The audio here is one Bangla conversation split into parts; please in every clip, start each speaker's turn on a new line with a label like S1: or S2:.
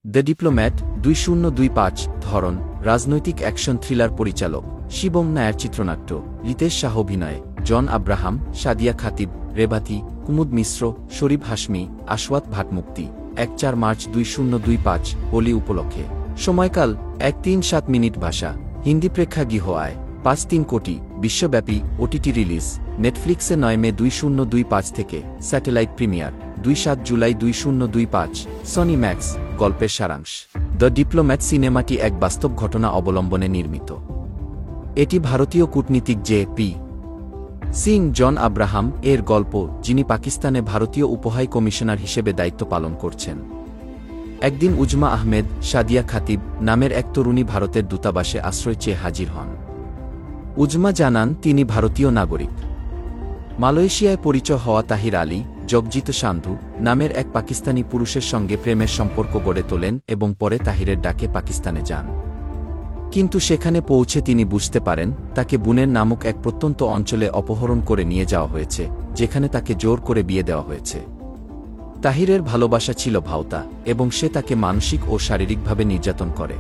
S1: দ্য ডিপ্লোম্যাট 2025 ধরন রাজনৈতিক অ্যাকশন থ্রিলার পরিচালক শিবম নায়ার চিত্রনাট্য রিতেশ শাহ অভিনয় জন আব্রাহাম সাদিয়া খাতিব রেবাতি কুমুদ মিশ্র শরীফ হাশমি আশওয়াত ভাট মুক্তি 1-4 মার্চ 2025 হোলি উপলক্ষে সময়কাল 1-3-7 মিনিট ভাষা হিন্দি প্রেক্ষাগৃহ আয় 5-3 কোটি বিশ্বব্যাপী ওটিটি রিলিজ নেটফ্লিক্সে 9 মে 2025 থেকে satellite premier 2-7 July 2025 Sony max গল্পের সারাংশ দ্য ডিপ্লোম্যাট সিনেমাটি এক বাস্তব ঘটনা অবলম্বনে নির্মিত। এটি ভারতীয় কূটনীতিক জে.পি. সিং জন আব্রাহাম এর গল্প, যিনি পাকিস্তানে ভারতীয় উপহাই কমিশনার হিসেবে দায়িত্ব পালন করছেন। একদিন উজমা আহমেদ সাদিয়া খাতিব নামের এক তরুণী ভারতের দূতাবাসে আশ্রয় চেয়ে হাজির হন। উজমা জানান তিনি ভারতীয় নাগরিক। মালয়েশিয়ায় পরিচয় হওয়া তাহির আলী জগজিত সান্ধু নামের এক পাকিস্তানি পুরুষের সঙ্গে প্রেমের সম্পর্ক গড়ে তোলেন এবং পরে তাহিরের ডাকে পাকিস্তানে যান। কিন্তু সেখানে পৌঁছে তিনি বুঝতে পারেন তাকে বুনের নামক এক প্রত্যন্ত অঞ্চলে অপহরণ করে নিয়ে যাওয়া হয়েছে, যেখানে তাকে জোর করে বিয়ে দেওয়া হয়েছে। তাহিরের ভালোবাসা ছিল ভাওতা এবং সে তাকে মানসিক ও শারীরিকভাবে নির্যাতন করে।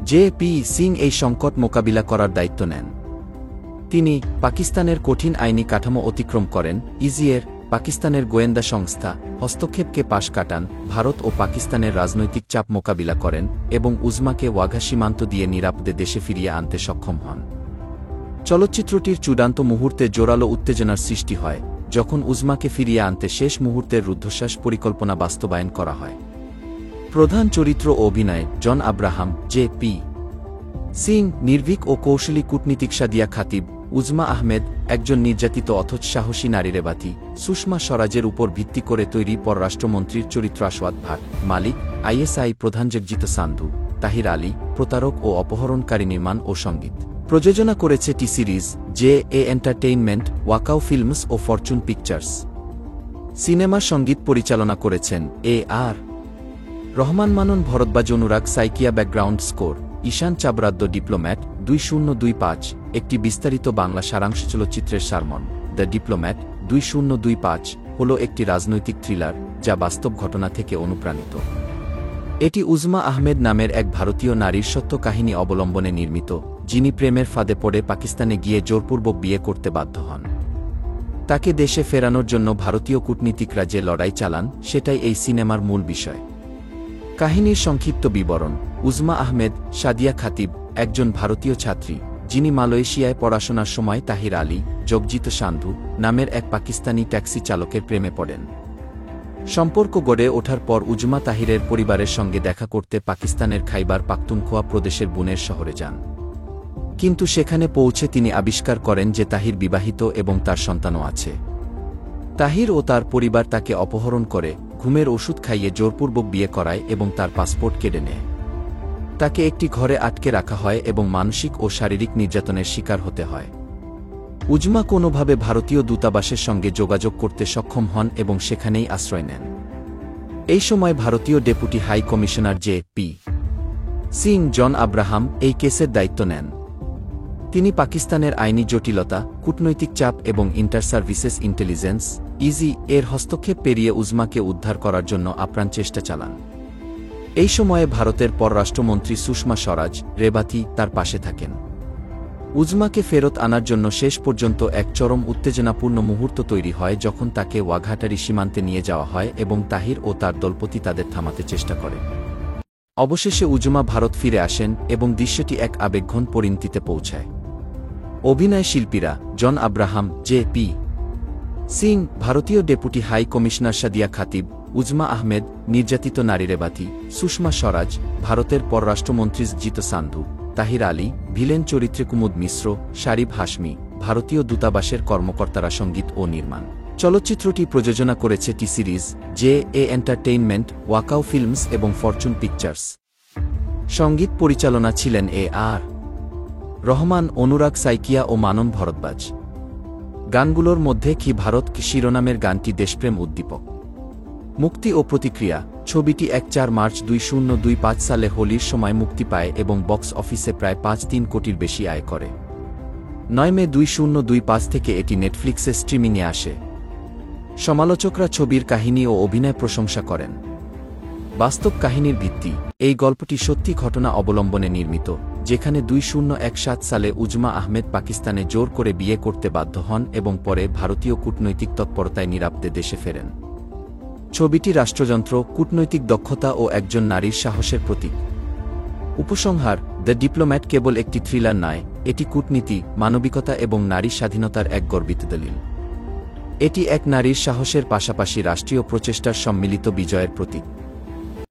S1: জে.পি. সিং এই সংকট মোকাবিলা করার দায়িত্ব নেন। তিনি পাকিস্তানের কঠিন আইনি কাঠামো অতিক্রম করেন, ইজিএর পাকিস্তানের গোয়েন্দা সংস্থা হস্তক্ষেপকে পাশ কাটান, ভারত ও পাকিস্তানের রাজনৈতিক চাপ মোকাবিলা করেন এবং উজমাকে ওয়াঘা সীমান্ত দিয়ে নিরাপদে দেশে ফিরিয়ে আনতে সক্ষম হন। চলচ্চিত্রটির চূড়ান্ত মুহূর্তে জোরালো উত্তেজনার সৃষ্টি হয় যখন উজমাকে ফিরিয়ে আনতে শেষ মুহূর্তের রুদ্ধশ্বাস পরিকল্পনা বাস্তবায়ন করা হয়। প্রধান চরিত্র ও অভিনয় জন আব্রাহাম, জে.পি. সিং নির্ভীক ও কৌশলী কূটনীতিক সাদিয়া খাতিব, উজমা আহমেদ একজন নির্যাতিত অথচ সাহসী নারী রেবাতি, সুষমা স্বরাজের উপর ভিত্তি করে তৈরি পররাষ্ট্রমন্ত্রীর চরিত্র আশওয়াত ভাট, মালিক আইএসআই প্রধান জগজিত সান্ধু, তাহির আলী প্রতারক ও অপহরণকারী। নির্মাণ ও সঙ্গীত প্রযোজনা করেছে T Series, J A Entertainment, Wakaoo Films ও ফরচুন পিকচার্স। সিনেমার সঙ্গীত পরিচালনা করেছেন A R. Rahman, Manan Bhardwaj, Anurag Saikia. Background score Ishaan Chhabra. The diplomat 2025 একটি বিস্তারিত বাংলা সারাংশ। চলচ্চিত্রের সারমর্ম দ্য ডিপ্লোম্যাট 2025 হল একটি রাজনৈতিক থ্রিলার যা বাস্তব ঘটনা থেকে অনুপ্রাণিত। এটি উজমা আহমেদ নামের এক ভারতীয় নারীর সত্য কাহিনী অবলম্বনে নির্মিত, যিনি প্রেমের ফাঁদে পড়ে পাকিস্তানে গিয়ে জোরপূর্বক বিয়ে করতে বাধ্য হন। তাকে দেশে ফেরানোর জন্য ভারতীয় কূটনীতিকরা যে লড়াই চালান সেটাই এই সিনেমার মূল বিষয়। কাহিনীর সংক্ষিপ্ত বিবরণ: উজমা আহমেদ সাদিয়া খাতিব একজন ভারতীয় ছাত্রী, যিনি মালয়েশিয়ায় পড়াশোনার সময় তাহির আলী জগজিত সান্ধু নামের এক পাকিস্তানি ট্যাক্সি চালকের প্রেমে পড়েন। সম্পর্ক গড়ে ওঠার পর উজমা তাহিরের পরিবারের সঙ্গে দেখা করতে পাকিস্তানের খাইবার পাখতুনখোয়া প্রদেশের বুনের শহরে যান। কিন্তু সেখানে পৌঁছে তিনি আবিষ্কার করেন যে তাহির বিবাহিত এবং তার সন্তানও আছে। তাহির ও তার পরিবার তাকে অপহরণ করে, ঘুমের ওষুধ খাইয়ে জোরপূর্বক বিয়ে করায় এবং তার পাসপোর্ট কেড়ে নেয়। তাকে একটি ঘরে আটকে রাখা হয় এবং মানসিক ও শারীরিক নির্যাতনের শিকার হতে হয়। উজমা কোনোভাবে ভারতীয় দূতাবাসের সঙ্গে যোগাযোগ করতে সক্ষম হন এবং সেখানেই আশ্রয় নেন। এই সময় ভারতীয় deputy high commissioner J P. Singh John Abraham এই কেসের দায়িত্ব নেন। তিনি পাকিস্তানের আইনি জটিলতা, কূটনৈতিক চাপ এবং ইন্টার সার্ভিসেস ইন্টেলিজেন্স ইজি এর হস্তক্ষেপ পেরিয়ে উজমাকে উদ্ধার করার জন্য আপ্রাণ চেষ্টা চালান। এই সময়ে ভারতের পররাষ্ট্রমন্ত্রী সুষমা স্বরাজ রেবাতি তার পাশে থাকেন। উজমাকে ফেরত আনার জন্য শেষ পর্যন্ত এক চরম উত্তেজনাপূর্ণ মুহূর্ত তৈরি হয় যখন তাকে ওয়াঘাটারি সীমান্তে নিয়ে যাওয়া হয় এবং তাহির ও তার দলপতি তাদের থামাতে চেষ্টা করে। অবশেষে উজমা ভারত ফিরে আসেন এবং দৃশ্যটি এক আবেগঘন পরিণতিতে পৌঁছায়। অভিনয় শিল্পীরা জন আব্রাহাম, জে.পি. সিং ভারতীয় deputy high commissioner Sadia Khatib, Uzma Ahmed নির্যাতিত নারী রেবাতি, সুষমা স্বরাজ ভারতের পররাষ্ট্রমন্ত্রী জগজিত সান্ধু, তাহির আলী ভিলেন চরিত্রে কুমুদ মিশ্র, শরীফ হাশমি ভারতীয় দূতাবাসের কর্মকর্তারা। সঙ্গীত ও নির্মাণ চলচ্চিত্রটি প্রযোজনা করেছে T Series, J A Entertainment, Wakaoo films এবং ফরচুন পিকচার্স। সঙ্গীত পরিচালনা ছিলেন এ.আর. রহমান, অনুরাগ সাইকিয়া ও মানন ভরদ্বাজ। গানগুলোর মধ্যে কি ভারত কি শিরোনামের গানটি দেশপ্রেম উদ্দীপক। মুক্তি ও প্রতিক্রিয়া: ছবিটি 1-4 মার্চ 2025 সালে হোলির সময় মুক্তি পায় এবং বক্স অফিসে প্রায় 5-3 কোটির বেশি আয় করে। 9 মে 2025 থেকে এটি নেটফ্লিক্সে স্ট্রিমিংয়ে আসে। সমালোচকরা ছবির কাহিনী ও অভিনয় প্রশংসা করেন। বাস্তব কাহিনীর ভিত্তি। এই গল্পটি সত্যি ঘটনা অবলম্বনে নির্মিত, যেখানে 2017 সালে উজমা আহমেদ পাকিস্তানে জোর করে বিয়ে করতে বাধ্য হন এবং পরে ভারতীয় কূটনৈতিক তৎপরতায় নিরাপদে দেশে ফেরেন। ছবিটি রাষ্ট্রযন্ত্র, কূটনৈতিক দক্ষতা ও একজন নারীর সাহসের প্রতীক। উপসংহার: দ্য ডিপ্লোম্যাট কেবল একটি থ্রিলার নয়, এটি কূটনীতি, মানবিকতা এবং নারী স্বাধীনতার এক গর্বিত দলিল। এটি এক নারীর সাহসের পাশাপাশি রাষ্ট্রীয় প্রচেষ্টার সম্মিলিত বিজয়ের প্রতীক।